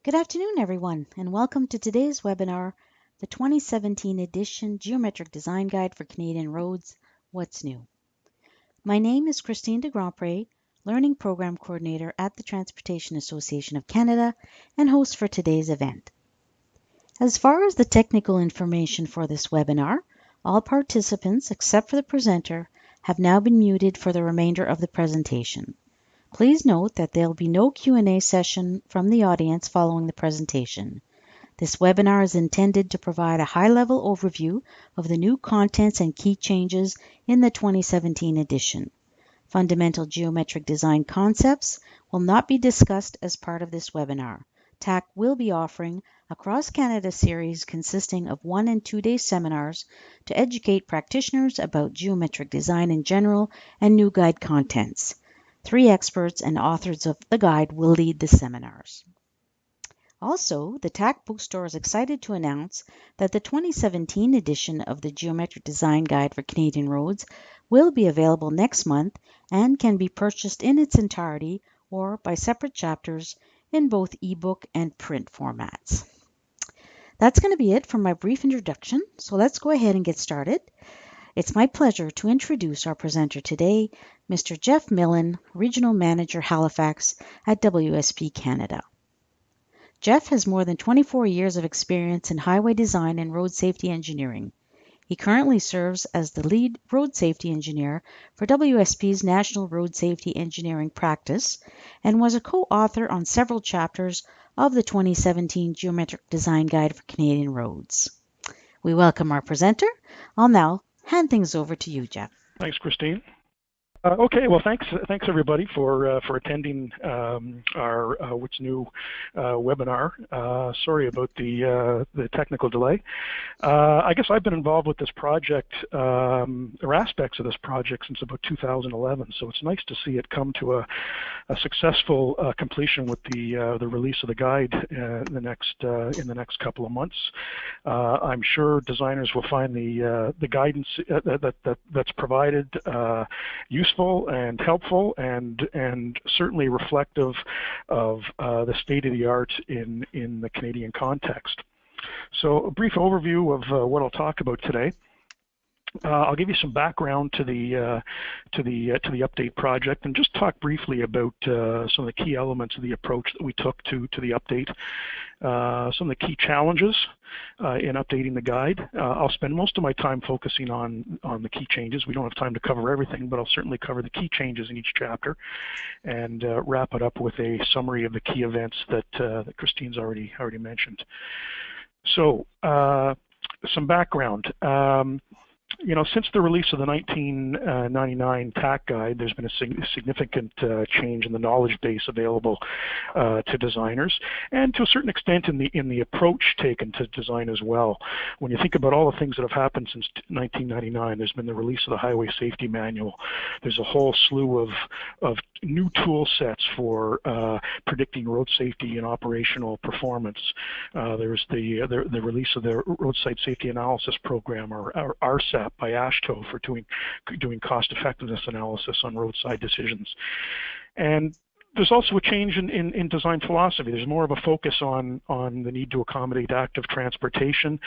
Good afternoon, everyone, and welcome to today's webinar, the 2017 edition Geometric Design Guide for Canadian Roads, What's New? My name is Christine de Grandpré, Learning Program Coordinator at the Transportation Association of Canada and host for today's event. As far as the technical information for this webinar, all participants except for the presenter have now been muted for the remainder of the presentation. Please note that there will be no Q&A session from the audience following the presentation. This webinar is intended to provide a high-level overview of the new contents and key changes in the 2017 edition. Fundamental geometric design concepts will not be discussed as part of this webinar. TAC will be offering a cross-Canada series consisting of 1- and 2-day seminars to educate practitioners about geometric design in general and new guide contents. 3 experts and authors of the guide will lead the seminars. Also, the TAC Bookstore is excited to announce that the 2017 edition of the Geometric Design Guide for Canadian Roads will be available next month and can be purchased in its entirety or by separate chapters in both ebook and print formats. That's going to be it for my brief introduction, so let's go ahead and get started. It's my pleasure to introduce our presenter today, Mr. Jeff Millen, Regional Manager Halifax at WSP Canada. Jeff has more than 24 years of experience in highway design and road safety engineering. He currently serves as the lead road safety engineer for WSP's National Road Safety Engineering practice and was a co-author on several chapters of the 2017 Geometric Design Guide for Canadian Roads. We welcome our presenter. I'll now hand things over to you, Jeff. Thanks, Christine. Okay, well, thanks everybody for attending our What's New webinar. Sorry about the technical delay. I guess I've been involved with this project or aspects of this project since about 2011. So it's nice to see it come to a successful completion with the release of the guide in the next couple of months. I'm sure designers will find the guidance that's provided useful and helpful and certainly reflective of the state of the art in the Canadian context. So a brief overview of what I'll talk about today. I'll give you some background to the update project and just talk briefly about some of the key elements of the approach that we took to the update. Some of the key challenges in updating the guide. I'll spend most of my time focusing on the key changes. We don't have time to cover everything, but I'll certainly cover the key changes in each chapter and wrap it up with a summary of the key events that Christine's already mentioned. So some background. Since the release of the 1999 TAC guide, there's been a significant change in the knowledge base available to designers, and to a certain extent in the approach taken to design as well. When you think about all the things that have happened since 1999, there's been the release of the Highway Safety Manual. There's a whole slew of new tool sets for predicting road safety and operational performance. There's the release of the Roadside Safety Analysis Program, or RSAP, by AASHTO for doing cost effectiveness analysis on roadside decisions. And there's also a change in design philosophy. There's more of a focus on the need to accommodate active transportation,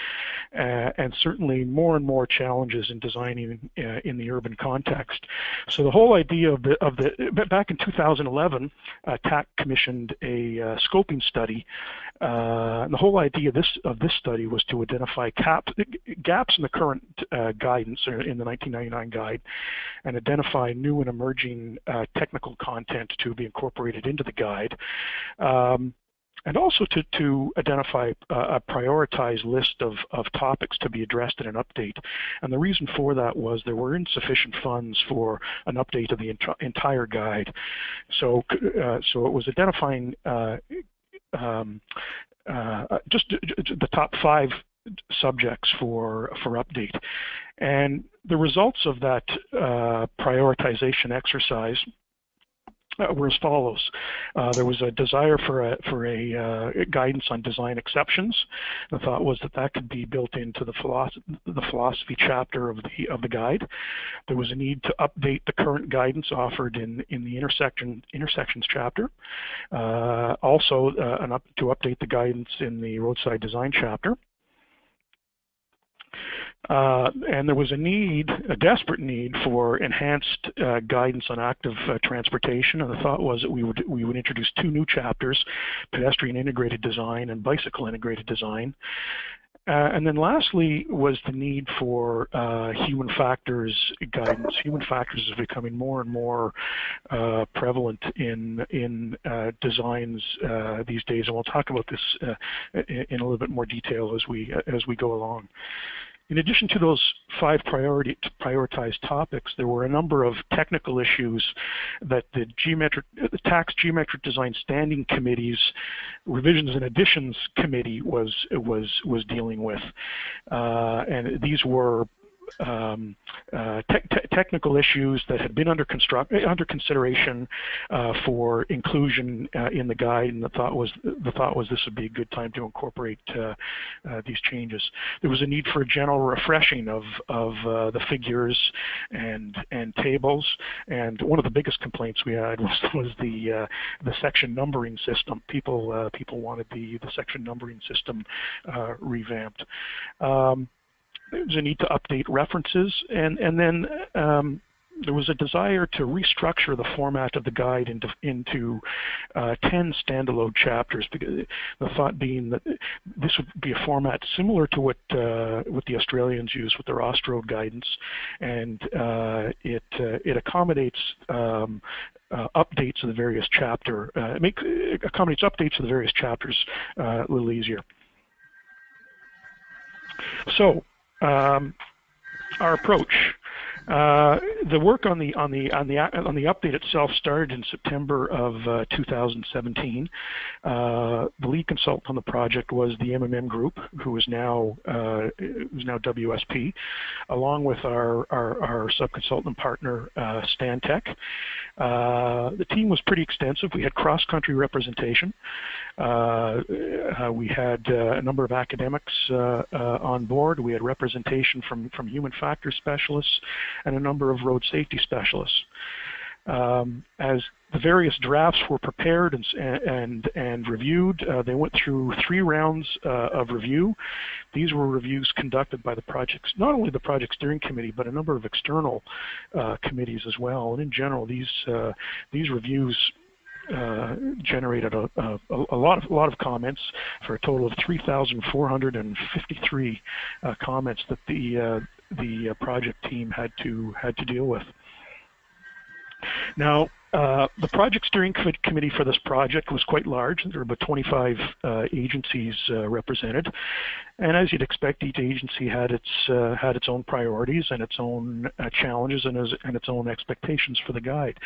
and certainly more and more challenges in designing in the urban context. So the whole idea of back in 2011, TAC commissioned a scoping study. And the whole idea of this study was to identify gaps in the current guidance, or in the 1999 guide, and identify new and emerging technical content to be incorporated into the guide, and also to identify a prioritized list of topics to be addressed in an update. And the reason for that was there were insufficient funds for an update of the entire guide. So it was identifying just the top 5 subjects for update. And the results of that prioritization exercise were as follows. There was a desire for a guidance on design exceptions. The thought was that that could be built into the philosophy chapter of the guide. There was a need to update the current guidance offered in the intersections chapter. Also, to update the guidance in the roadside design chapter. And there was a desperate need for enhanced guidance on active transportation. And the thought was that we would introduce 2 new chapters: pedestrian integrated design and bicycle integrated design. And then lastly was the need for human factors guidance. Human factors is becoming more and more prevalent in designs these days, and we'll talk about this in a little bit more detail as we go along. In addition to those 5 prioritized topics, there were a number of technical issues that the Tax Geometric Design Standing Committee's Revisions and Additions Committee was dealing with, and these were technical issues that had been under consideration for inclusion in the guide, and the thought was this would be a good time to incorporate these changes. There was a need for a general refreshing of the figures and tables, and one of the biggest complaints we had was the section numbering system. People wanted the section numbering system revamped. There was a need to update references, and then there was a desire to restructure the format of the guide into 10 standalone chapters, because the thought being that this would be a format similar to what the Australians use with their Ostroad guidance, and it accommodates updates of the various accommodates updates of the various chapters a little easier. So. Our approach. The work on the update itself started in September of 2017. The lead consultant on the project was the MMM Group, who is now WSP, along with our subconsultant partner Stantec. The team was pretty extensive. We had cross-country representation. We had a number of academics on board. We had representation from human factors specialists and a number of road safety specialists. As the various drafts were prepared and reviewed, they went through 3 rounds of review. These were reviews conducted by not only the project steering committee, but a number of external committees as well. And in general, these reviews generated a lot of comments, for a total of 3,453 comments that the project team had to deal with. Now, the project steering committee for this project was quite large. There were about 25 agencies represented, and as you'd expect, each agency had its own priorities and its own challenges and its own expectations for the guide.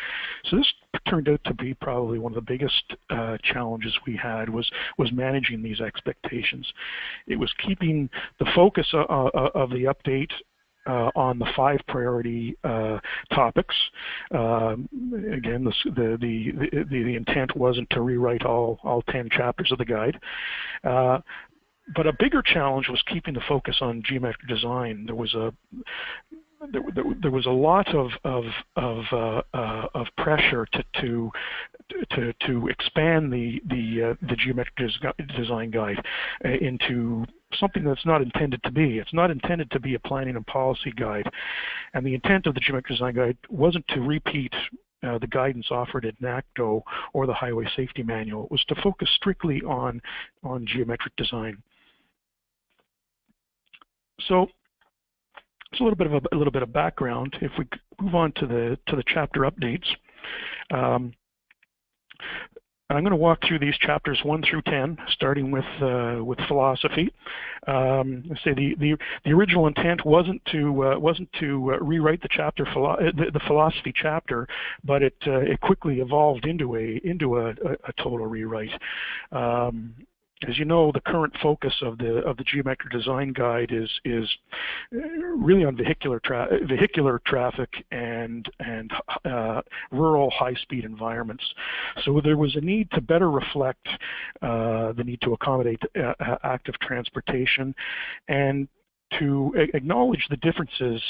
So this turned out to be probably one of the biggest challenges we had was managing these expectations. It was keeping the focus of the update on the 5 priority topics. Again, the intent wasn't to rewrite all 10 chapters of the guide. But a bigger challenge was keeping the focus on geometric design. There was a lot of pressure to expand the geometric design guide into something that's not intended to be. It's not intended to be a planning and policy guide, and the intent of the geometric design guide wasn't to repeat the guidance offered at NACDO or the Highway Safety Manual. It was to focus strictly on geometric design. So it's a little bit of background. If we move on to the chapter updates, I'm going to walk through these chapters 1 through 10, starting with philosophy. Say the original intent wasn't to rewrite the philosophy chapter, but it quickly evolved into a total rewrite. As you know, the current focus of the geometric design guide is really on vehicular traffic and rural high-speed environments. So there was a need to better reflect the need to accommodate active transportation, and to acknowledge the differences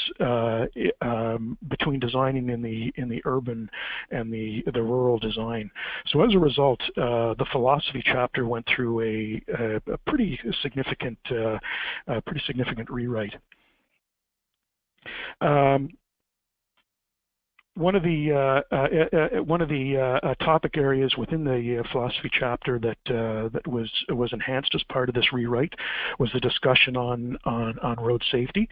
between designing in the urban and the rural design. So as a result, the philosophy chapter went through a pretty significant rewrite. One of the topic areas within the philosophy chapter that was enhanced as part of this rewrite was the discussion on road safety,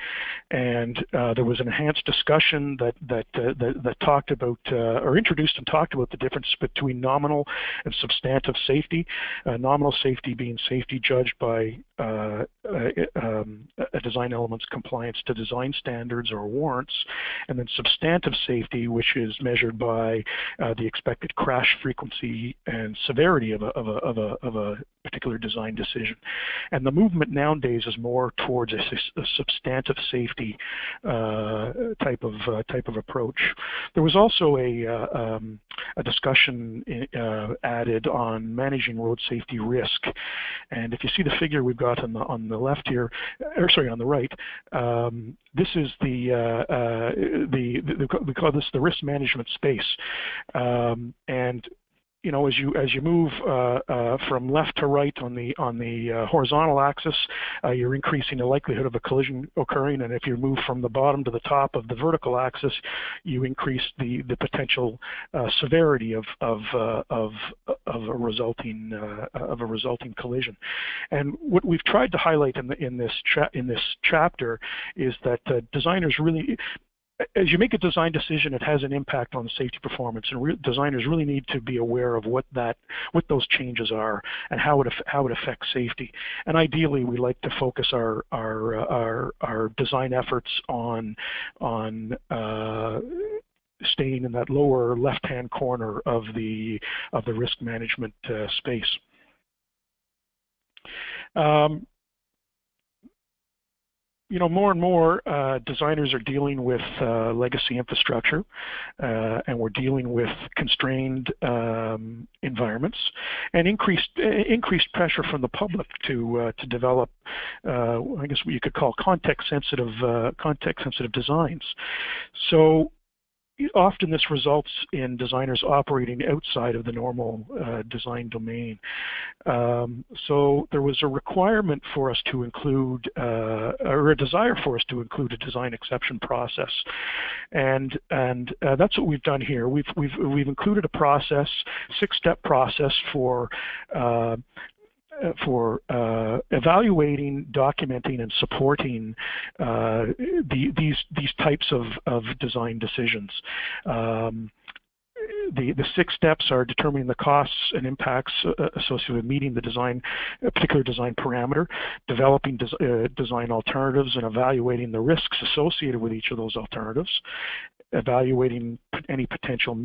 and there was an enhanced discussion that talked about or introduced and talked about the difference between nominal and substantive safety. Nominal safety being safety judged by a design element's compliance to design standards or warrants, and then substantive safety, which is measured by the expected crash frequency and severity of a particular design decision. And the movement nowadays is more towards a substantive safety type of approach. There was also a discussion added on managing road safety risk. And if you see the figure we've got on the left here, or sorry, on the right, this is we call this the risk management space, and you know, as you move from left to right on the horizontal axis, you're increasing the likelihood of a collision occurring, and if you move from the bottom to the top of the vertical axis, you increase the potential severity of a resulting collision. And what we've tried to highlight in this chapter is that designers really, as you make a design decision, it has an impact on the safety performance, and designers really need to be aware of what those changes are and how it affects safety. And ideally, we like to focus our design efforts on staying in that lower left-hand corner of the risk management space. You know, more and more designers are dealing with legacy infrastructure, and we're dealing with constrained environments, and increased pressure from the public to develop, I guess what you could call context-sensitive designs. So often this results in designers operating outside of the normal design domain. So there was a requirement for us to include, or a desire for us to include a design exception process, and that's what we've done here. We've included a process, 6-step process for evaluating, documenting, and supporting these types of design decisions. The 6 steps are determining the costs and impacts associated with meeting a particular design parameter, developing design alternatives and evaluating the risks associated with each of those alternatives, evaluating any potential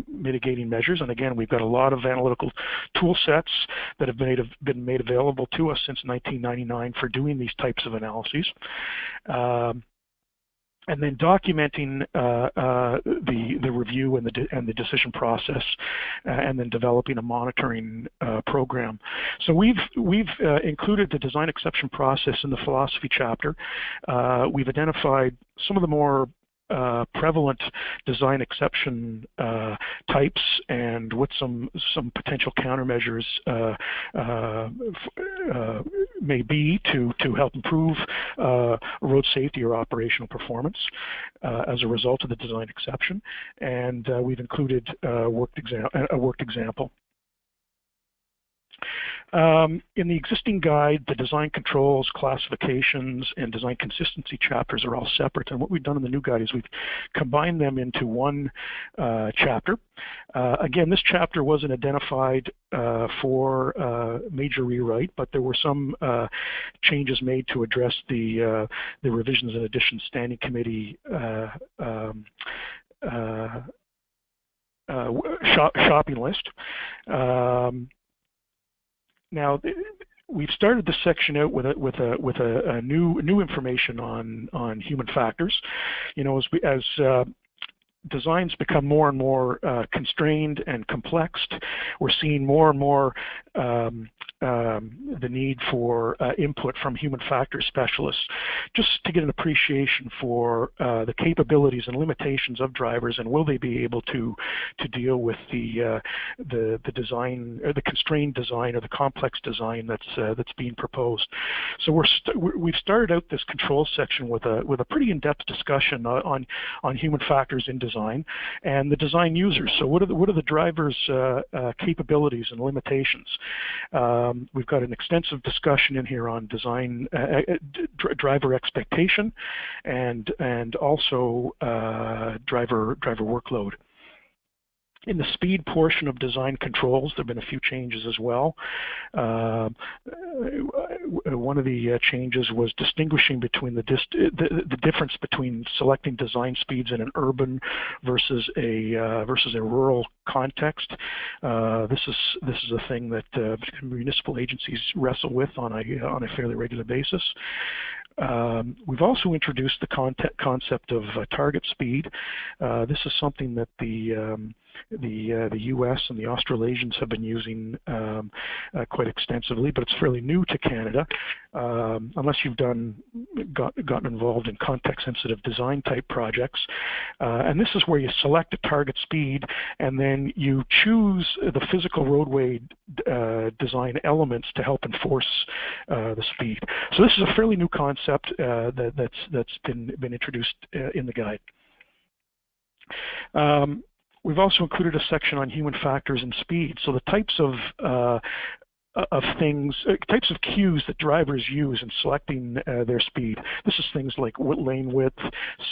mitigating measures. And again, we've got a lot of analytical tool sets that have been made available to us since 1999 for doing these types of analyses. And then documenting the review and the decision process, and then developing a monitoring program. So we've included the design exception process in the philosophy chapter. We've identified some of the more prevalent design exception types, and what some potential countermeasures may be to help improve road safety or operational performance as a result of the design exception. And we've included a worked example. In the existing guide, the design controls, classifications, and design consistency chapters are all separate. And what we've done in the new guide is we've combined them into one chapter. Again, this chapter wasn't identified for major rewrite, but there were some changes made to address the revisions and additions standing committee shopping list. Now, we've started this section out with a new information on human factors. You know, as designs become more and more constrained and complex, we're seeing more and more the need for input from human factor specialists, just to get an appreciation for the capabilities and limitations of drivers, and will they be able to deal with the design, or the constrained design, or the complex design that's being proposed. So we've started out this control section with a pretty in-depth discussion on human factors in design and the design users. So what are the drivers' capabilities and limitations? We've got an extensive discussion in here on design, driver expectation, and also driver workload. In the speed portion of design controls, there have been a few changes as well. One of the changes was distinguishing between the difference between selecting design speeds in an urban versus a rural context. This is a thing that municipal agencies wrestle with on a fairly regular basis. We've also introduced the concept of target speed. This is something that the U.S. and the Australasians have been using quite extensively, but it's fairly new to Canada, unless you've gotten involved in context-sensitive design type projects. And this is where you select a target speed, and then you choose the physical roadway design elements to help enforce the speed. So this is a fairly new concept that's been introduced in the guide. We've also included a section on human factors and speed. So the types of cues that drivers use in selecting their speed. This is things like lane width,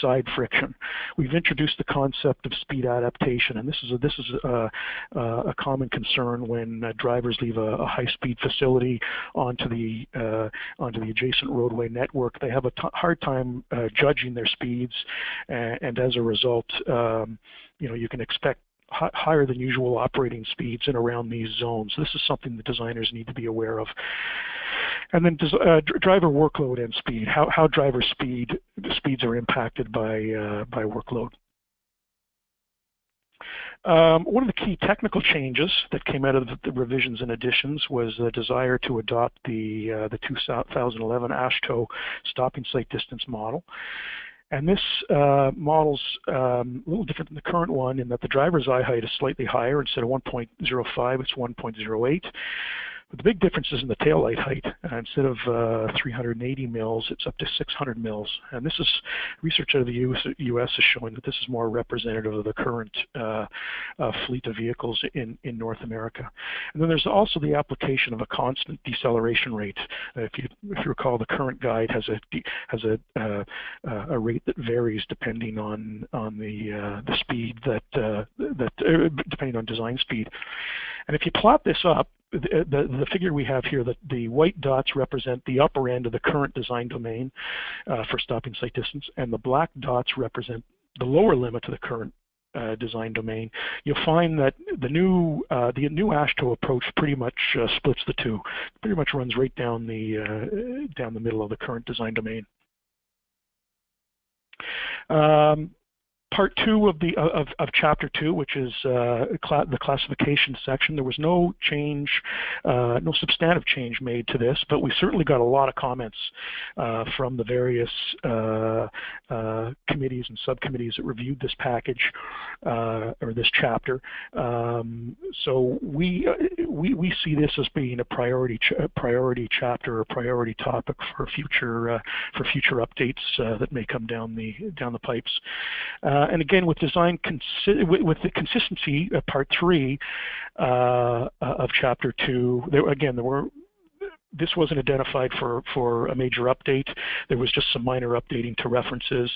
side friction. We've introduced the concept of speed adaptation, and this is a common concern when drivers leave a high-speed facility onto the adjacent roadway network. They have a hard time judging their speeds, and as a result, you can expect higher than usual operating speeds in around these zones. This is something that designers need to be aware of. And then driver workload and speed, how driver speeds are impacted by workload. One of the key technical changes that came out of the revisions and additions was the desire to adopt the 2011 AASHTO stopping site distance model. And this model's a little different than the current one in that the driver's eye height is slightly higher. Instead of 1.05, it's 1.08. But the big difference is in the taillight height. Instead of 380 mils, it's up to 600 mils. And this is research out of the U.S. is showing that this is more representative of the current fleet of vehicles in North America. And then there's also the application of a constant deceleration rate. If you recall, the current guide has a rate that varies depending on the speed depending on design speed. And if you plot this up, the figure we have here, that the white dots represent the upper end of the current design domain for stopping site distance, and the black dots represent the lower limit of the current design domain. You'll find that the new AASHTO approach pretty much splits the two. It pretty much runs right down the middle of the current design domain. Part 2 of Chapter 2, which is the classification section, there was no change, no substantive change made to this, but we certainly got a lot of comments from the various committees and subcommittees that reviewed this package or this chapter. So we see this as being a priority chapter or priority topic for future updates that may come down the pipes. And again, with design, with the consistency, part 3 of Chapter 2, there were this wasn't identified for a major update. There was just some minor updating to references.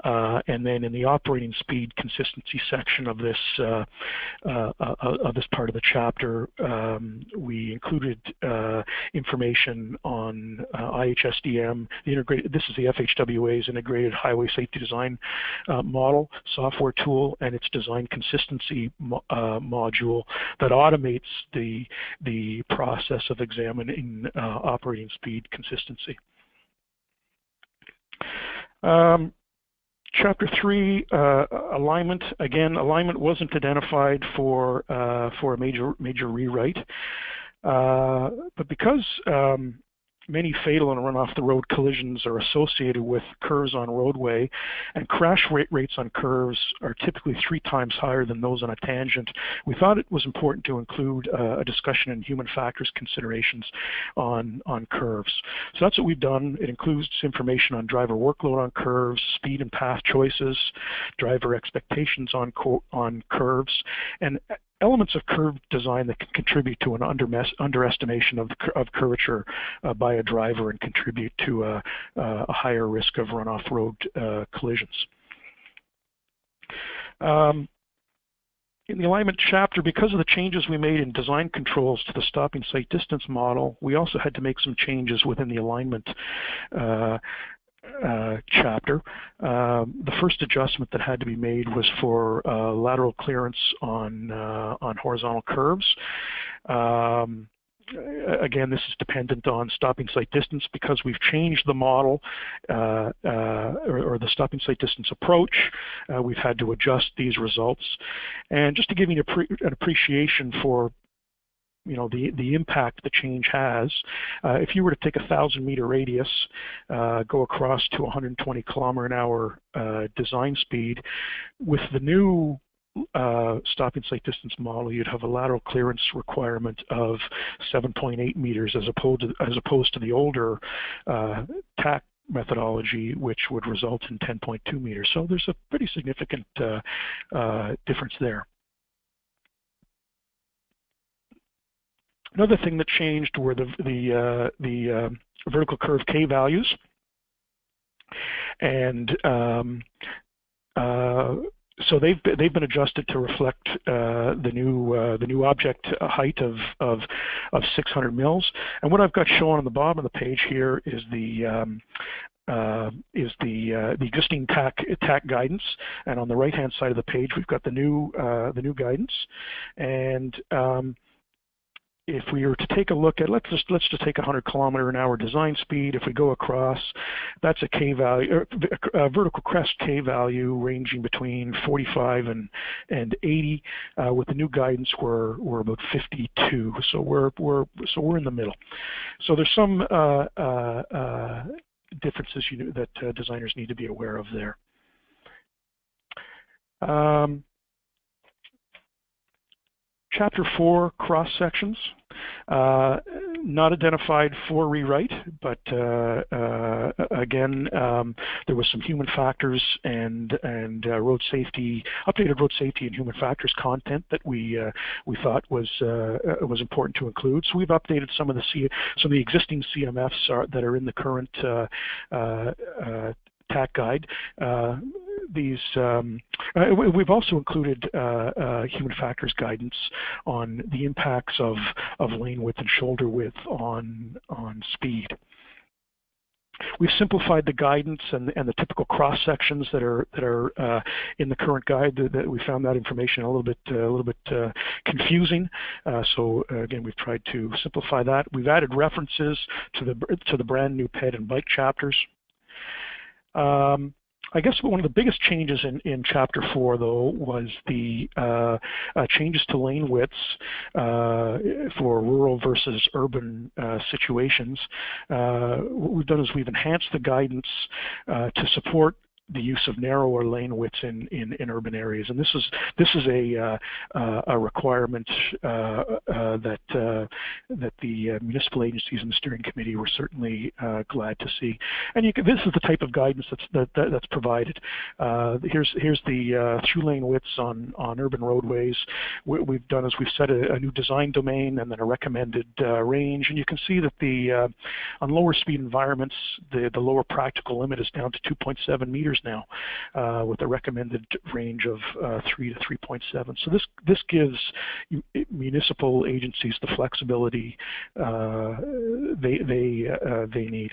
And then in the operating speed consistency section of this part of the chapter, we included information on IHSDM, this is the FHWA's Integrated Highway Safety Design Model software tool, and its design consistency module that automates the process of examining operating speed consistency. Chapter 3, alignment. Again, alignment wasn't identified for a major rewrite, but because many fatal and run-off-the-road collisions are associated with curves on roadway, and crash rates on curves are typically 3 times higher than those on a tangent. We thought it was important to include a discussion in human factors considerations on curves. So that's what we've done. It includes information on driver workload on curves, speed and path choices, driver expectations on curves, and elements of curve design that can contribute to an underestimation of curvature by a driver and contribute to a higher risk of run-off-road collisions. In the alignment chapter, because of the changes we made in design controls to the stopping sight distance model, we also had to make some changes within the alignment chapter. The first adjustment that had to be made was for lateral clearance on horizontal curves. Again, this is dependent on stopping sight distance because we've changed the model or the stopping sight distance approach. We've had to adjust these results. And just to give you an appreciation for the impact the change has, if you were to take a 1,000-meter radius, go across to 120 km/h design speed, with the new stopping sight distance model, you'd have a lateral clearance requirement of 7.8 meters as opposed to the older TAC methodology, which would result in 10.2 meters. So there's a pretty significant difference there. Another thing that changed were the vertical curve K values, and so they've been adjusted to reflect the new object height of 600 mils. And what I've got shown on the bottom of the page here is the existing TAC guidance, and on the right-hand side of the page we've got the new guidance. And if we were to take a look at, let's just take 100 km/h design speed. If we go across, that's a K value, a vertical crest K value ranging between 45 and 80. With the new guidance, we're about 52. So we're in the middle. So there's some differences that designers need to be aware of there. Chapter 4, cross sections, not identified for rewrite, but again, there was some human factors and road safety, updated road safety and human factors content that we thought was important to include. So we've updated some of the existing CMFs that are in the current TAC guide. We've also included human factors guidance on the impacts of lane width and shoulder width on speed. We've simplified the guidance and the typical cross sections that are in the current guide. That we found that information a little bit confusing. So again, we've tried to simplify that. We've added references to the brand new ped and bike chapters. I guess one of the biggest changes in Chapter 4, though, was the changes to lane widths for rural versus urban situations. What we've done is we've enhanced the guidance to support the use of narrower lane widths in urban areas, and this is a requirement that the municipal agencies and the steering committee were certainly glad to see. And this is the type of guidance that's provided. Here's the through lane widths on urban roadways. What we've done is we've set a new design domain and then a recommended range, and you can see that on lower speed environments, the lower practical limit is down to 2.7 meters now, with a recommended range of 3 to 3.7. So this gives municipal agencies the flexibility they need.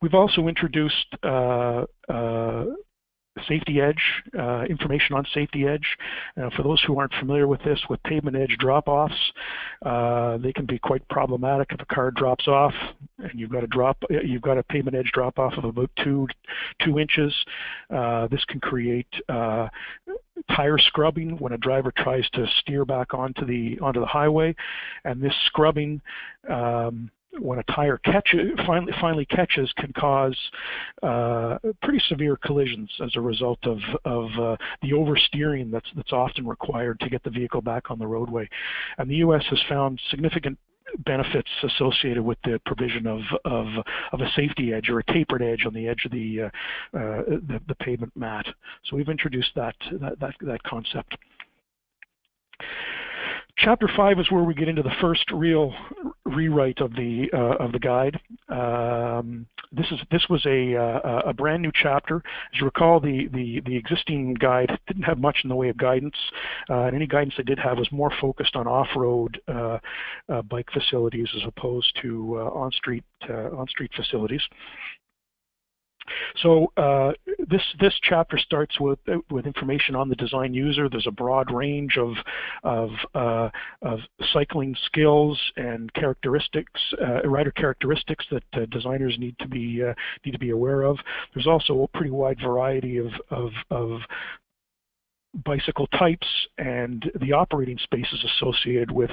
We've also introduced Safety Edge, information on Safety Edge. For those who aren't familiar with this, with pavement edge drop-offs, they can be quite problematic if a car drops off and you've got a pavement edge drop-off of about two inches. This can create tire scrubbing when a driver tries to steer back onto the highway, and this scrubbing, when a tire finally catches, can cause pretty severe collisions as a result of the oversteering that's often required to get the vehicle back on the roadway. And the U.S. has found significant benefits associated with the provision of a safety edge or a tapered edge on the edge of the pavement mat. So we've introduced that concept. Chapter 5 is where we get into the first real rewrite of the guide. This was a brand new chapter. As you recall, the existing guide didn't have much in the way of guidance, and any guidance they did have was more focused on off-road bike facilities as opposed to on-street facilities. So this chapter starts with information on the design user. There's a broad range of cycling skills and characteristics, rider characteristics that designers need to be aware of. There's also a pretty wide variety of bicycle types and the operating spaces associated with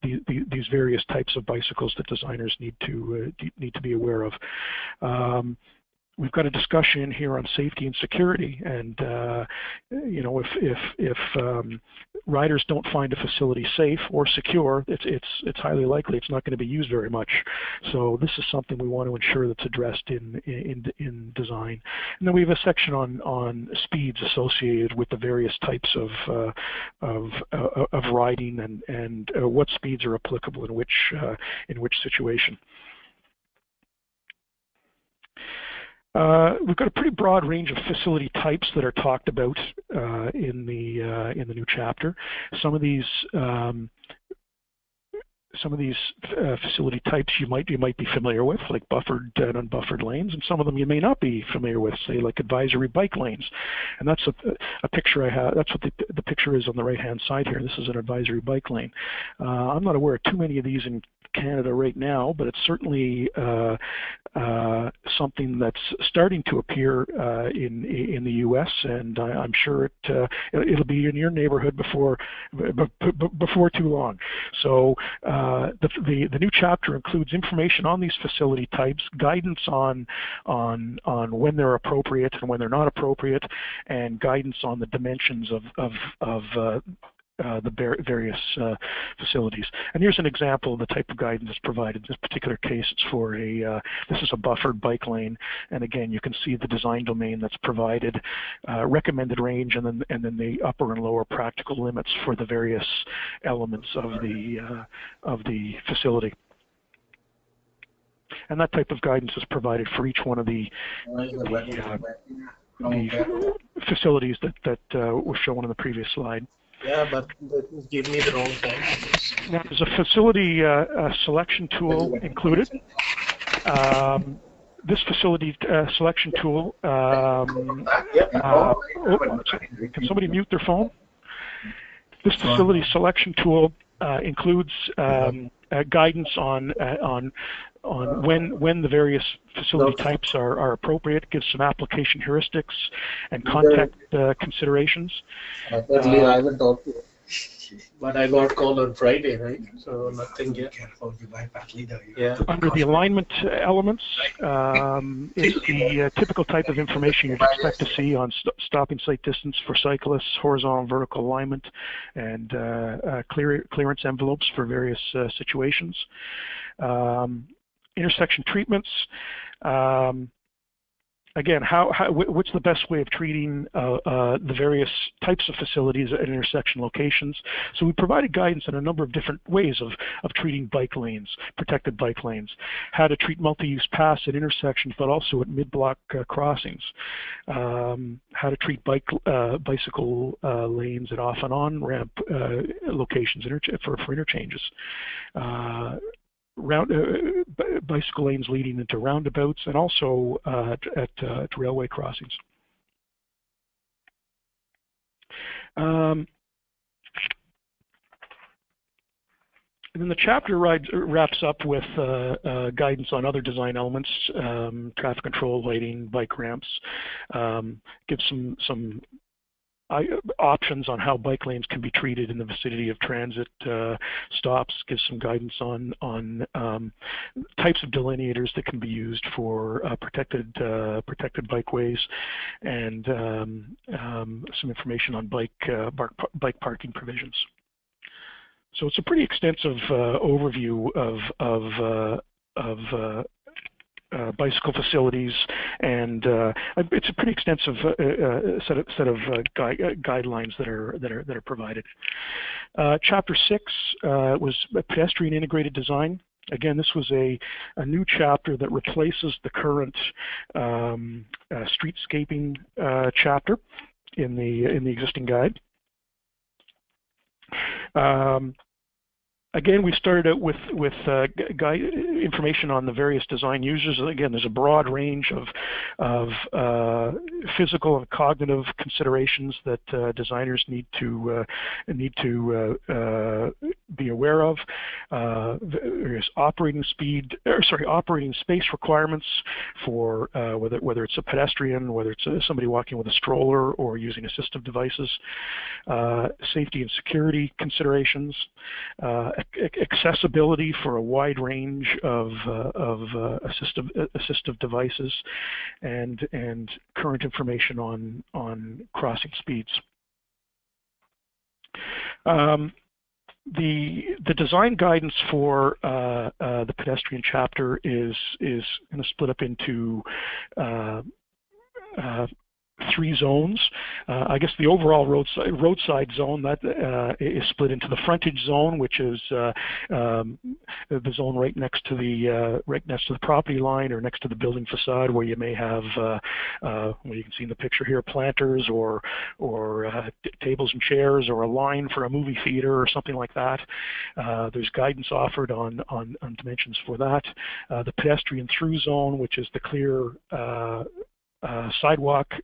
these various types of bicycles that designers need to be aware of. We've got a discussion in here on safety and security, and if riders don't find a facility safe or secure, it's highly likely it's not going to be used very much. So this is something we want to ensure that's addressed in design. And then we have a section on speeds associated with the various types of riding and what speeds are applicable in which situation. We've got a pretty broad range of facility types that are talked about in the new chapter. Some of these facility types you might be familiar with, like buffered and unbuffered lanes, and some of them you may not be familiar with, say like advisory bike lanes. And that's a picture I have. That's what the picture is on the right-hand side here. This is an advisory bike lane. I'm not aware of too many of these in Canada right now, but it's certainly something that's starting to appear in the U.S., and I'm sure it'll be in your neighborhood before too long. So the new chapter includes information on these facility types, guidance on when they're appropriate and when they're not appropriate, and guidance on the dimensions of the various facilities. And here's an example of the type of guidance that's provided. In this particular case, it's for this is a buffered bike lane, and again, you can see the design domain that's provided, recommended range, and then the upper and lower practical limits for the various elements of the facility. And that type of guidance is provided for each one of the facilities that were shown on the previous slide. Yeah, but that give me the wrong thing. Now, there's a facility selection tool included. This facility selection tool, can somebody mute their phone? This facility selection tool includes guidance on when the various facility types are appropriate. It gives some application heuristics and contact considerations. I will talk to you. But I got called on Friday, right? So nothing yet. Yeah. Under the alignment elements, it's the typical type of information you'd expect to see on stopping sight distance for cyclists, horizontal and vertical alignment, and clearance envelopes for various situations. Intersection treatments. Again, what's the best way of treating the various types of facilities at intersection locations? So we provided guidance on a number of different ways of treating bike lanes, protected bike lanes, how to treat multi-use paths at intersections, but also at mid-block crossings, how to treat bicycle lanes at off and on ramp locations for interchanges. Bicycle lanes leading into roundabouts, and also at railway crossings. And then the chapter wraps up with guidance on other design elements, traffic control, lighting, bike ramps, gives some options on how bike lanes can be treated in the vicinity of transit stops, gives some guidance on types of delineators that can be used for protected bikeways, and some information on bike parking provisions. So it's a pretty extensive overview of bicycle facilities, and it's a pretty extensive set of guidelines that are provided. Chapter 6 was pedestrian integrated design. Again, this was a new chapter that replaces the current streetscaping chapter in the existing guide. Again, we started out with information on the various design users. Again, there's a broad range of physical and cognitive considerations that designers need to be aware of. Various operating space requirements for whether it's a pedestrian, whether it's somebody walking with a stroller or using assistive devices. Safety and security considerations. Accessibility for a wide range of assistive devices, and current information on crossing speeds. The design guidance for the pedestrian chapter is going to split up into 3 zones. I guess the overall roadside zone that is split into the frontage zone, which is the zone right next to the property line or next to the building facade, where you may have, well, you can see in the picture here, planters or tables and chairs, or a line for a movie theater or something like that. There's guidance offered on dimensions for that. The pedestrian through zone, which is the clear sidewalk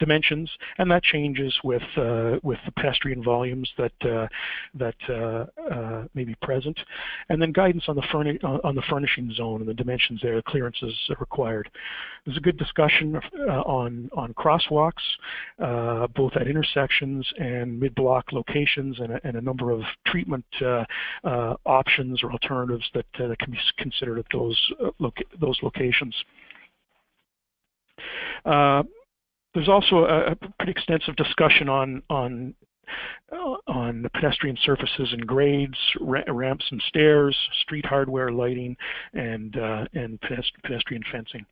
dimensions, and that changes with the pedestrian volumes that may be present, and then guidance on the furnishing zone and the dimensions there, the clearances required. There's a good discussion on crosswalks, both at intersections and mid-block locations, and a number of treatment options or alternatives that can be considered at those locations. There's also a pretty extensive discussion on the pedestrian surfaces and grades, ramps and stairs, street hardware, lighting, and pedestrian fencing.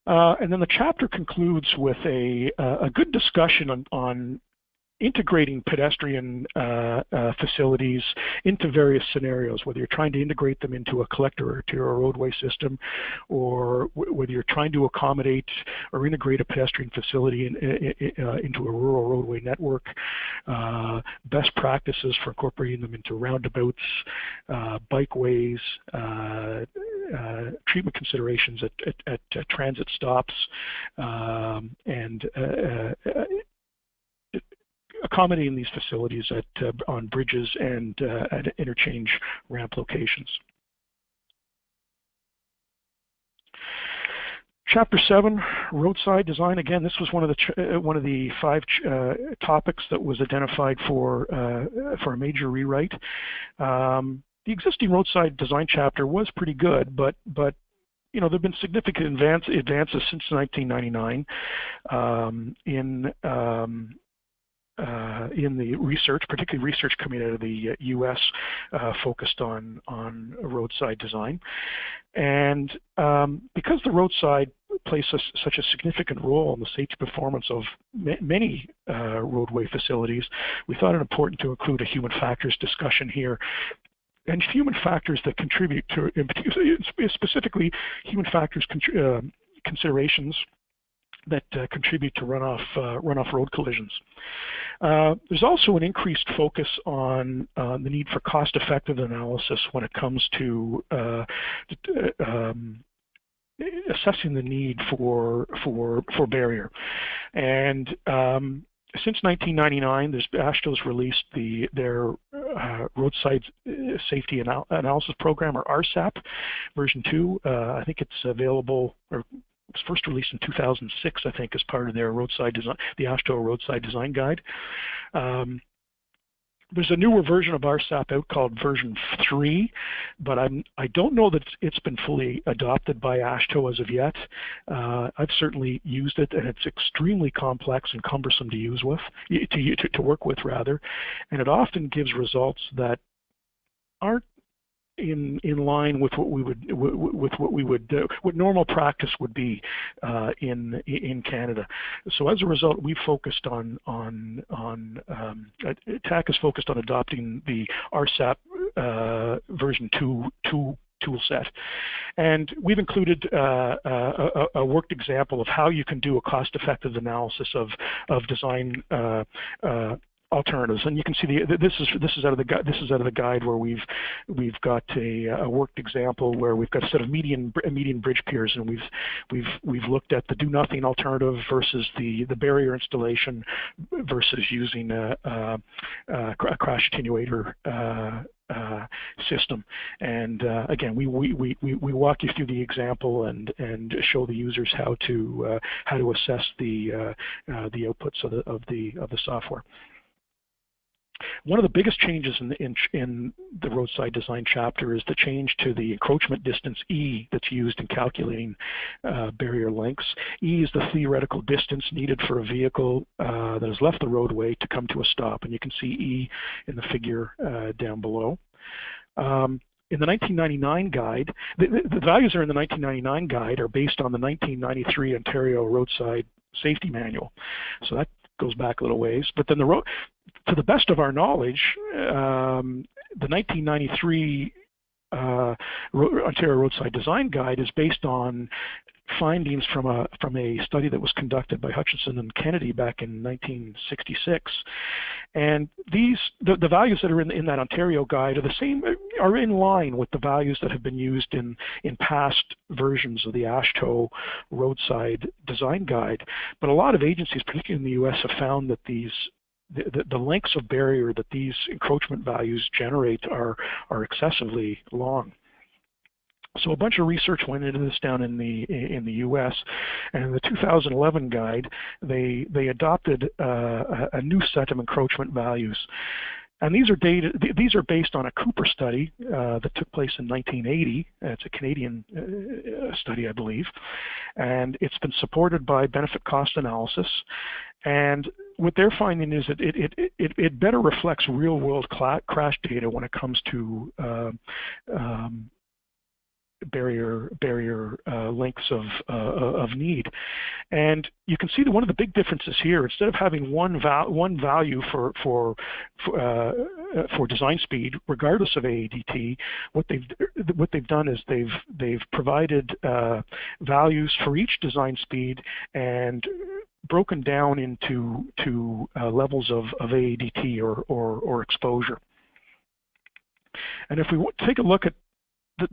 And then the chapter concludes with a good discussion on integrating pedestrian facilities into various scenarios, whether you're trying to integrate them into a collector or to a roadway system, or whether you're trying to accommodate or integrate a pedestrian facility into a rural roadway network, best practices for incorporating them into roundabouts, bikeways, treatment considerations at transit stops, and accommodating these facilities on bridges and at interchange ramp locations. Chapter 7, roadside design. Again, this was one of the 5 topics that was identified for a major rewrite. The existing roadside design chapter was pretty good, but you know, there have been significant advances since 1999 in the research, particularly research coming out of the U.S. Focused on roadside design. And because the roadside plays such a significant role in the safety performance of many roadway facilities, we thought it important to include a human factors discussion here. And human factors that contribute to, specifically human factors considerations that contribute to runoff road collisions. There's also an increased focus on the need for cost-effective analysis when it comes to assessing the need for barrier. And since 1999, AASHTO's released their Roadside Safety Analysis Program, or RSAP, version 2. I think it's available, or it was first released in 2006, I think, as part of their roadside design, the AASHTO Roadside Design Guide. There's a newer version of RSAP out called version 3, but I don't know that it's been fully adopted by AASHTO as of yet. I've certainly used it, and it's extremely complex and cumbersome to use with, to work with rather, and it often gives results that aren't in line with what normal practice would be in Canada. So as a result, we focused on TAC is focused on adopting the RSAP version 2 tool set, and we've included a worked example of how you can do a cost-effective analysis of design alternatives, and you can see this is out of the guide where we've got a worked example where we've got a set of median bridge piers, and we've looked at the do nothing alternative versus the barrier installation versus using a crash attenuator system. And again, we walk you through the example and show the users how to assess the outputs of the software. One of the biggest changes in the roadside design chapter is the change to the encroachment distance E that's used in calculating barrier lengths. E is the theoretical distance needed for a vehicle that has left the roadway to come to a stop, and you can see E in the figure down below. In the 1999 guide, the values are in the 1999 guide are based on the 1993 Ontario Roadside Safety Manual, so that goes back a little ways. But then to the best of our knowledge, the 1993 Ontario Roadside Design Guide is based on findings from a study that was conducted by Hutchinson and Kennedy back in 1966, and the values that are in that Ontario guide are in line with the values that have been used in past versions of the AASHTO Roadside Design Guide. But a lot of agencies, particularly in the U.S., have found that the lengths of barrier that these encroachment values generate are excessively long. So a bunch of research went into this down in the U.S., and in the 2011 guide, they adopted a new set of encroachment values. And these are based on a Cooper study that took place in 1980. It's a Canadian study, I believe, and it's been supported by benefit cost analysis. And what they're finding is that it better reflects real world crash data when it comes to barrier lengths of need. And you can see that one of the big differences here, instead of having one value for design speed, regardless of AADT, what they've done is they've provided values for each design speed and broken down into levels of AADT or exposure. And if we take a look at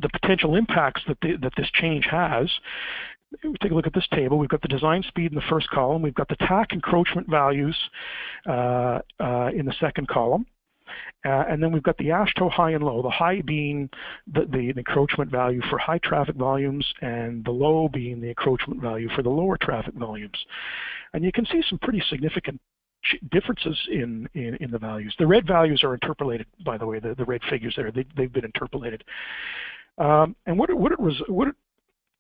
the potential impacts that this change has, we take a look at this table. We've got the design speed in the first column. We've got the TAC encroachment values in the second column. And then we've got the AASHTO high and low, the high being the encroachment value for high traffic volumes, and the low being the encroachment value for the lower traffic volumes. And you can see some pretty significant differences in the values. The red values are interpolated, by the way, the red figures there, they've been interpolated. And what it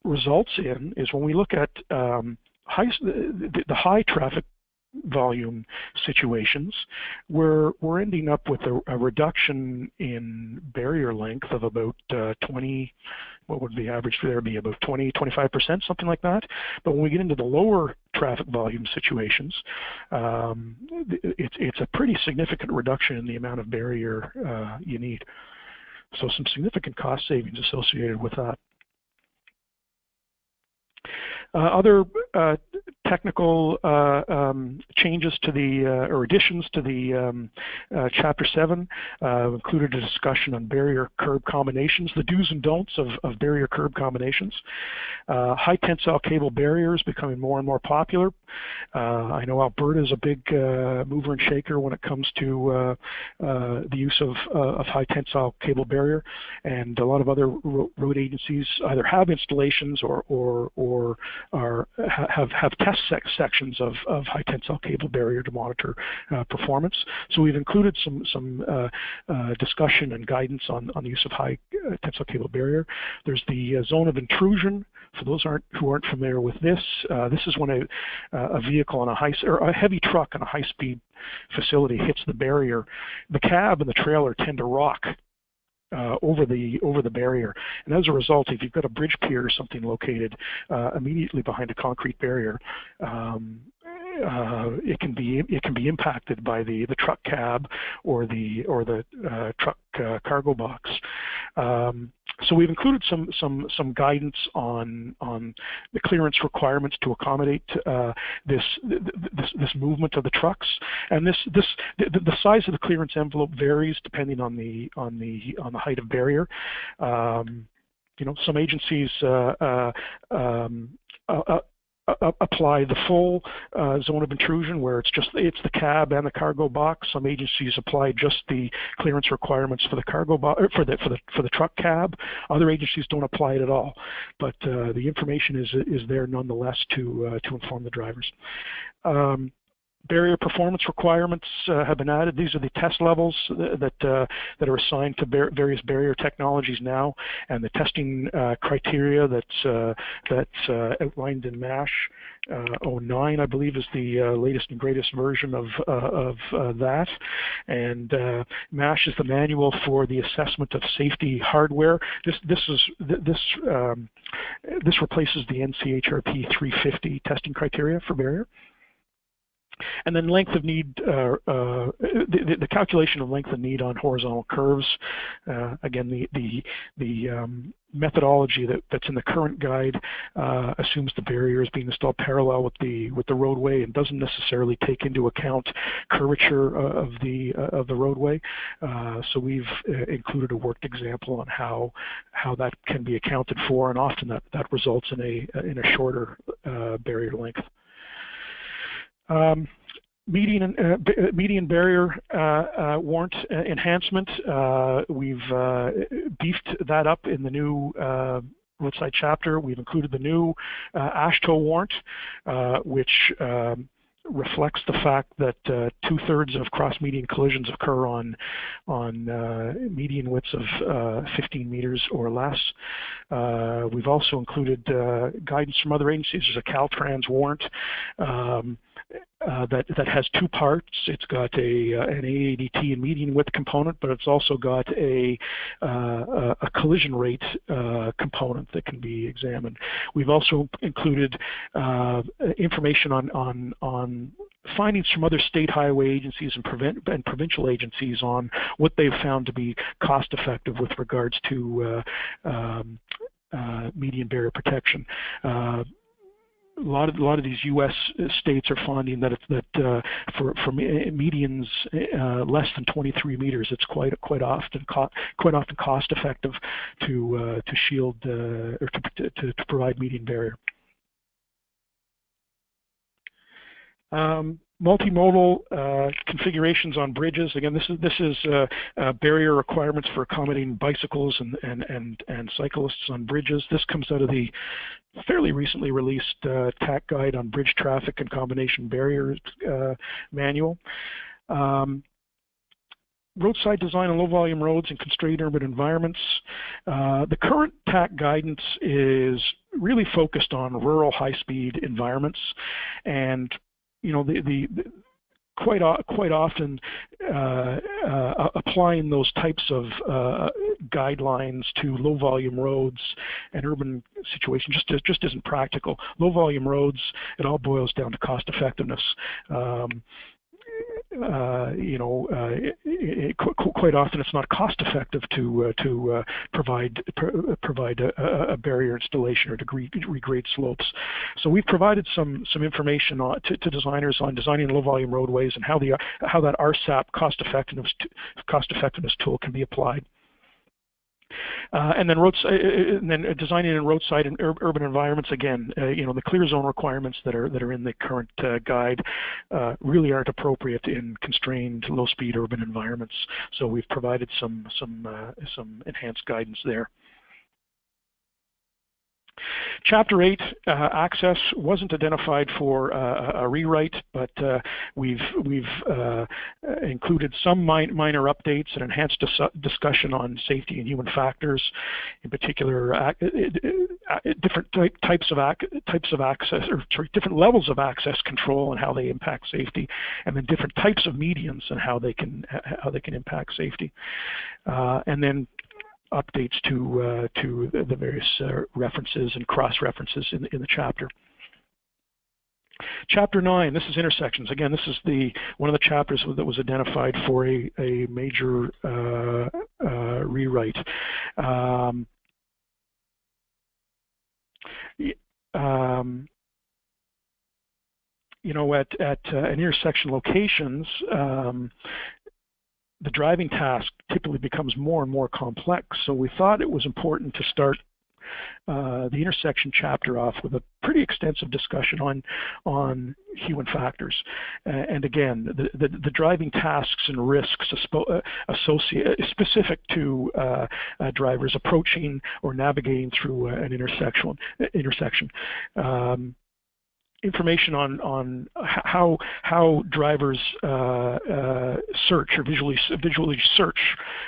results in is when we look at the high traffic volume situations, we're ending up with a reduction in barrier length of about 20, what would the average there be, about 20-25%, something like that. But when we get into the lower traffic volume situations, it's a pretty significant reduction in the amount of barrier you need. So some significant cost savings associated with that. Other technical changes to the, or additions to the Chapter 7 included a discussion on barrier curb combinations, the do's and don'ts of barrier curb combinations. High tensile cable barriers becoming more and more popular. I know Alberta is a big mover and shaker when it comes to the use of high tensile cable barrier, and a lot of other road agencies either have installations or have test sections of high tensile cable barrier to monitor performance. So we've included some discussion and guidance on the use of high tensile cable barrier. There's the zone of intrusion. For those who aren't familiar with this, this is when a vehicle on a heavy truck on a high-speed facility hits the barrier. The cab and the trailer tend to rock over the barrier, and as a result, if you've got a bridge pier or something located immediately behind a concrete barrier, it can be impacted by the truck cab or the truck cargo box. So we've included some guidance on the clearance requirements to accommodate this movement of the trucks, and the size of the clearance envelope varies depending on the height of barrier. You know, some agencies apply the full zone of intrusion, where it's the cab and the cargo box. Some agencies apply just the clearance requirements for the cargo for the truck cab. Other agencies don't apply it at all, but the information is there nonetheless to inform the drivers. Barrier performance requirements have been added. These are the test levels that are assigned to various barrier technologies now, and the testing criteria that's outlined in MASH 09, I believe, is the latest and greatest version of that. And MASH is the manual for the assessment of safety hardware. This replaces the NCHRP 350 testing criteria for barrier. And then length of need, the calculation of length of need on horizontal curves. Again, the methodology that's in the current guide assumes the barrier is being installed parallel with the roadway and doesn't necessarily take into account curvature of the roadway. So we've included a worked example on how that can be accounted for, and often that results in a shorter barrier length. Median barrier warrant enhancement. We've beefed that up in the new Roadside chapter. We've included the new AASHTO warrant, which reflects the fact that 2/3 of cross-median collisions occur on median widths of 15 meters or less. We've also included guidance from other agencies. There's a Caltrans warrant that has two parts. It's got an AADT and median width component, but it's also got a collision rate component that can be examined. We've also included information on findings from other state highway agencies and provincial agencies on what they've found to be cost effective with regards to median barrier protection. A lot of these U.S. states are finding that for medians less than 23 meters, it's quite often cost effective to shield or to provide median barrier. Multimodal configurations on bridges. Again, this is barrier requirements for accommodating bicycles and cyclists on bridges. This comes out of the fairly recently released TAC guide on bridge traffic and combination barriers manual. Roadside design on low-volume roads and constrained urban environments. The current TAC guidance is really focused on rural high-speed environments, and quite often applying those types of guidelines to low-volume roads and urban situations just isn't practical. Low-volume roads, it all boils down to cost effectiveness. Quite often it's not cost effective to provide a barrier installation or to regrade slopes. So we've provided some information to designers on designing low volume roadways and how that RSAP cost effectiveness tool can be applied. And then designing in roadside and urban environments. Again, the clear zone requirements that are in the current guide really aren't appropriate in constrained low-speed urban environments. So we've provided some enhanced guidance there. Chapter 8, access, wasn't identified for a rewrite, but we've included some minor updates and enhanced discussion on safety and human factors, in particular different types of access, or sorry, different levels of access control and how they impact safety, and then different types of medians and how they can impact safety, and then updates to the various references and cross-references in the chapter. Chapter 9, this is intersections. Again, this is one of the chapters that was identified for a major rewrite. At intersection locations, the driving task typically becomes more and more complex. So we thought it was important to start the intersection chapter off with a pretty extensive discussion on human factors. And again, the driving tasks and risks specific to drivers approaching or navigating through an intersection. Information on how drivers search or visually search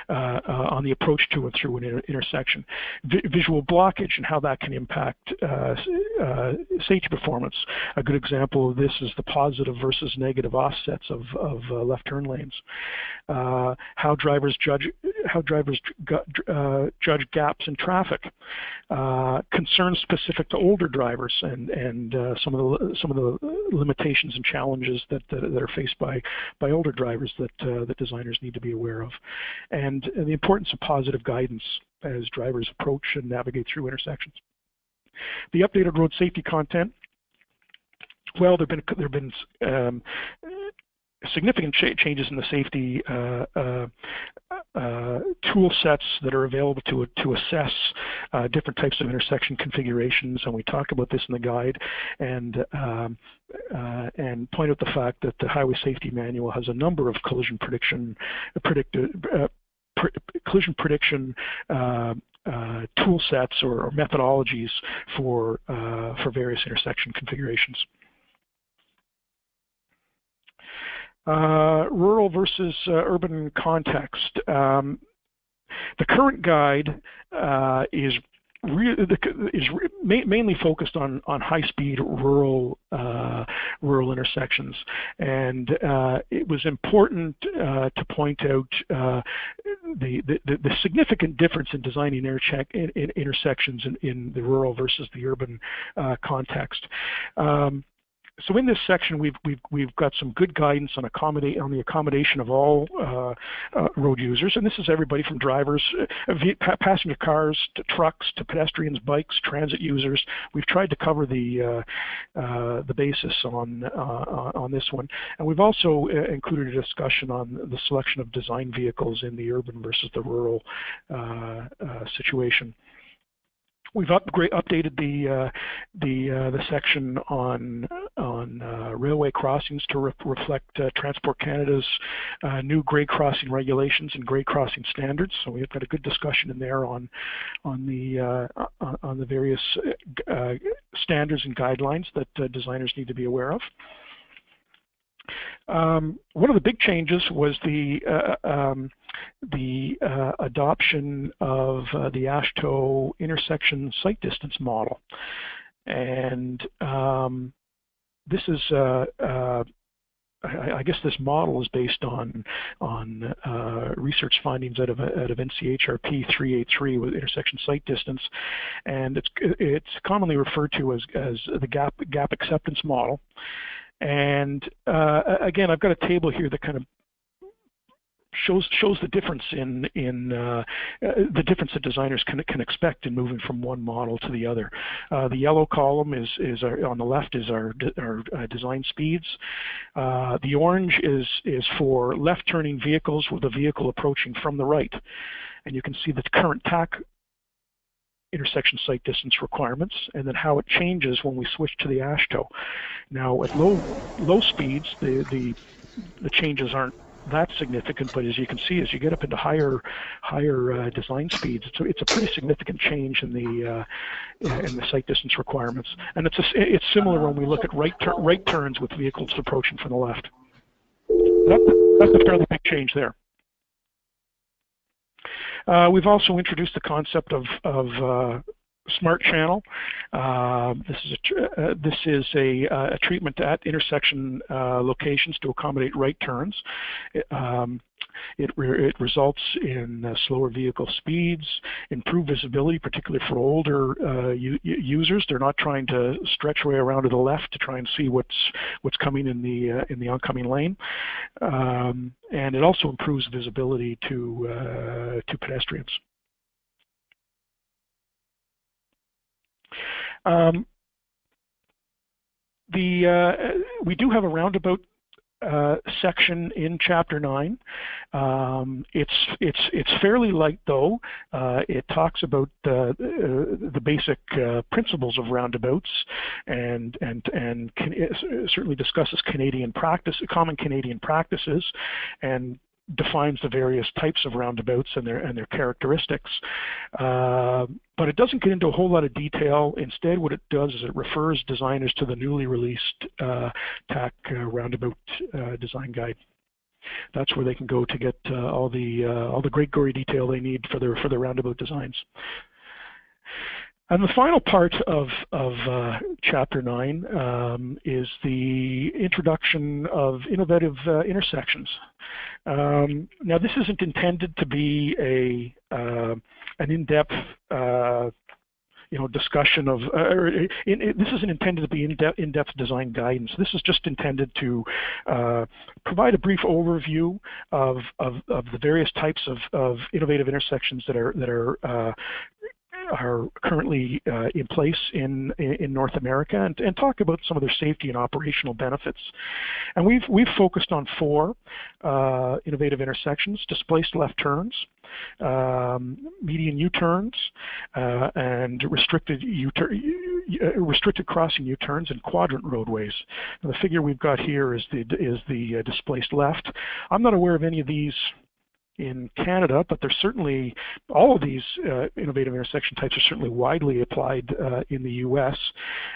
on the approach to and through an intersection, visual blockage and how that can impact safety performance. A good example of this is the positive versus negative offsets of left turn lanes. How drivers judge gaps in traffic. Concerns specific to older drivers and some of the limitations and challenges that are faced by older drivers that designers need to be aware of, and the importance of positive guidance as drivers approach and navigate through intersections. The updated road safety content. Well, there've been significant changes in the safety tool sets that are available to assess different types of intersection configurations, and we talk about this in the guide, and point out the fact that the Highway Safety Manual has a number of collision prediction tool sets or methodologies for various intersection configurations. Rural versus urban context. The current guide is mainly focused on high-speed rural intersections, and it was important to point out the significant difference in designing intersections in the rural versus the urban context. So in this section, we've got some good guidance on the accommodation of all road users, and this is everybody from drivers, passenger cars, to trucks, to pedestrians, bikes, transit users. We've tried to cover the basis on this one, and we've also included a discussion on the selection of design vehicles in the urban versus the rural situation. We've updated the section on railway crossings to reflect Transport Canada's new grade crossing regulations and grade crossing standards. So we've got a good discussion in there on the various standards and guidelines that designers need to be aware of. One of the big changes was the adoption of the AASHTO intersection site distance model, and this is I guess this model is based on research findings out of NCHRP 383 with intersection site distance, and it's commonly referred to as the gap acceptance model. And again, I've got a table here that kind of shows the difference in the difference that designers can expect in moving from one model to the other. The yellow column is on the left is our design speeds. The orange is for left turning vehicles with a vehicle approaching from the right, and you can see the current TAC intersection site distance requirements, and then how it changes when we switch to the AASHTO. Now, at low speeds, the changes aren't that significant, but as you can see, as you get up into higher design speeds, it's a pretty significant change in the site distance requirements. And it's similar when we look at right turns with vehicles approaching from the left. That's a fairly big change there. We've also introduced the concept of smart channel. This is a treatment at intersection locations to accommodate right turns. It results in slower vehicle speeds, improved visibility, particularly for older users. They're not trying to stretch way around to the left to try and see what's coming in the oncoming lane. And it also improves visibility to pedestrians. We do have a roundabout section in Chapter 9. It's fairly light, though. It talks about the basic principles of roundabouts, and it certainly discusses common Canadian practices, and defines the various types of roundabouts and their characteristics. But it doesn't get into a whole lot of detail. Instead, what it does is it refers designers to the newly released TAC roundabout design guide. That's where they can go to get all the great gory detail they need for their roundabout designs. And the final part of Chapter 9 is the introduction of innovative intersections. Now, this isn't intended to be an in-depth discussion of, this isn't intended to be in-depth design guidance. This is just intended to provide a brief overview of the various types of innovative intersections that are currently in place in North America, and talk about some of their safety and operational benefits. And we've focused on 4 innovative intersections: displaced left turns, median U-turns, and restricted crossing U-turns, and quadrant roadways. And the figure we've got here is the displaced left. I'm not aware of any of these in Canada, but there's certainly, all of these innovative intersection types are certainly widely applied in the U.S.,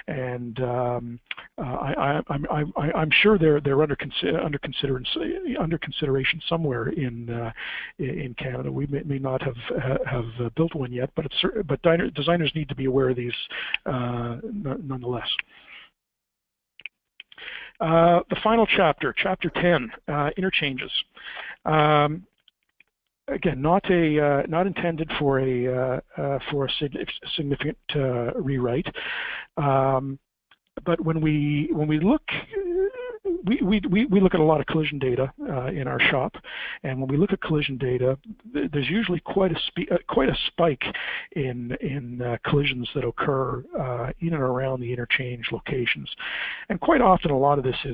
and I'm sure they're under consideration somewhere in Canada. We may not have built one yet, but designers need to be aware of these nonetheless. The final chapter, Chapter 10, interchanges. Again, not intended for a significant rewrite, but when we look, we look at a lot of collision data in our shop, and when we look at collision data, there's usually quite a spike in collisions that occur in and around the interchange locations, and quite often a lot of this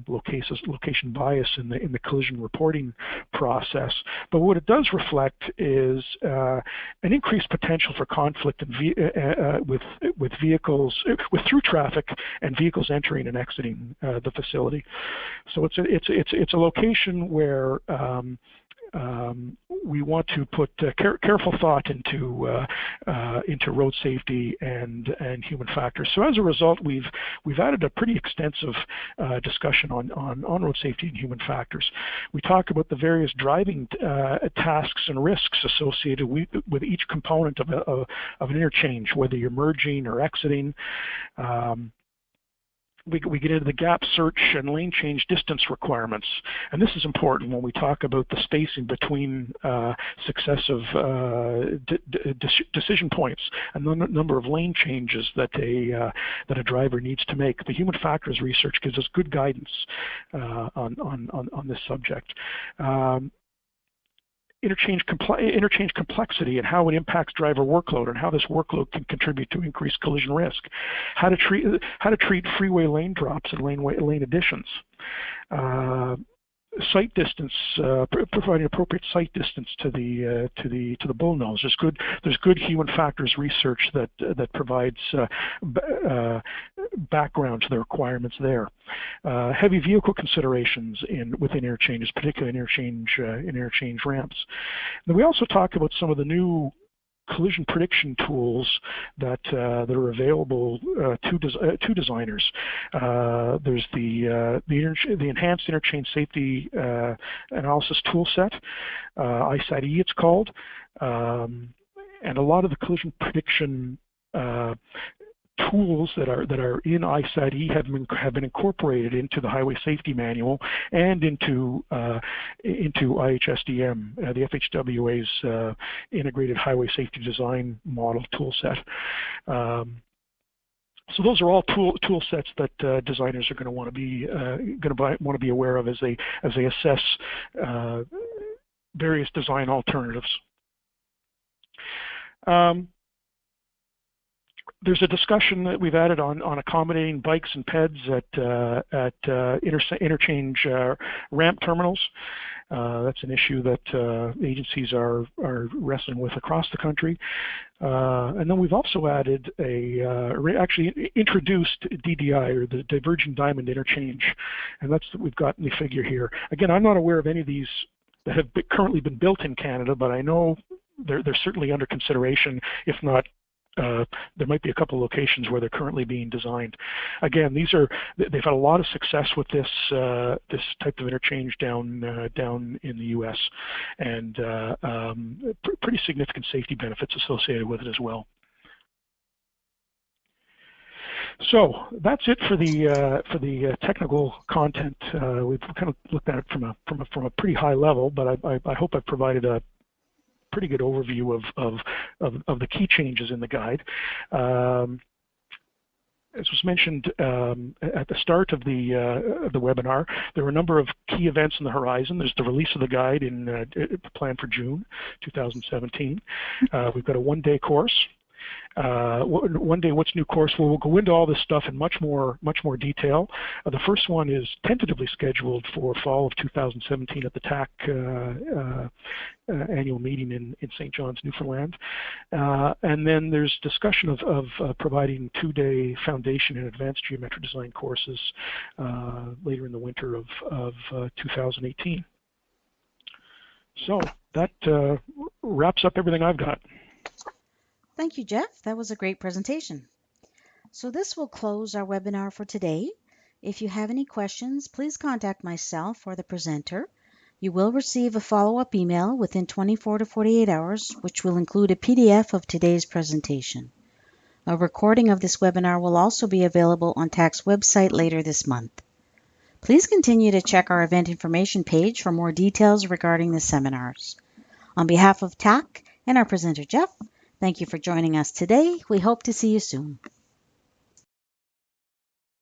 location bias in the collision reporting process. But what it does reflect is an increased potential for conflict with vehicles, with through traffic and vehicles entering and exiting the facility. So it's a location where we want to put careful thought into road safety and human factors. So as a result, we've added a pretty extensive discussion on road safety and human factors. We talk about the various driving tasks and risks associated with each component of an interchange, whether you're merging or exiting. We get into the gap search and lane change distance requirements. And this is important when we talk about the spacing between successive decision points and the number of lane changes that a driver needs to make. The human factors research gives us good guidance on this subject. Interchange complexity and how it impacts driver workload and how this workload can contribute to increased collision risk. How to treat freeway lane drops and lane additions. Sight distance, providing appropriate sight distance to the bullnose. There's good human factors research that provides background to the requirements there. Heavy vehicle considerations within interchanges, particularly in interchange ramps. And we also talk about some of the new collision prediction tools that are available to designers. There's the Enhanced Interchange Safety Analysis Toolset, ISAT-E it's called, and a lot of the collision prediction tools that are in ISAT-E have been incorporated into the Highway Safety Manual and into IHSDM, the FHWA's Integrated Highway Safety Design Model toolset. So those are all tool sets that designers are going to want to be aware of as they assess various design alternatives. There's a discussion that we've added on accommodating bikes and peds at interchange ramp terminals. That's an issue that agencies are wrestling with across the country. And then we've also added actually introduced DDI, or the Diverging Diamond Interchange, and that's what we've got in the figure here. Again, I'm not aware of any of these that have currently been built in Canada, but I know they're certainly under consideration, if not there might be a couple of locations where they're currently being designed. Again, they've had a lot of success with this type of interchange down in the U.S. and pretty significant safety benefits associated with it as well. So that's it for the technical content. We've kind of looked at it from a pretty high level, but I hope I've provided a pretty good overview of the key changes in the guide. As was mentioned at the start of the webinar, there are a number of key events on the horizon. There's the release of the guide planned for June 2017. We've got a one-day course. One day what's new course. We'll go into all this stuff in much more detail. The first one is tentatively scheduled for fall of 2017 at the TAC annual meeting in St. John's, Newfoundland. And then there's discussion of providing two-day foundation and advanced geometric design courses later in the winter of 2018. So that wraps up everything I've got. Thank you, Jeff. That was a great presentation. So this will close our webinar for today. If you have any questions, please contact myself or the presenter. You will receive a follow-up email within 24 to 48 hours, which will include a PDF of today's presentation. A recording of this webinar will also be available on TAC's website later this month. Please continue to check our event information page for more details regarding the seminars. On behalf of TAC and our presenter, Jeff, thank you for joining us today. We hope to see you soon.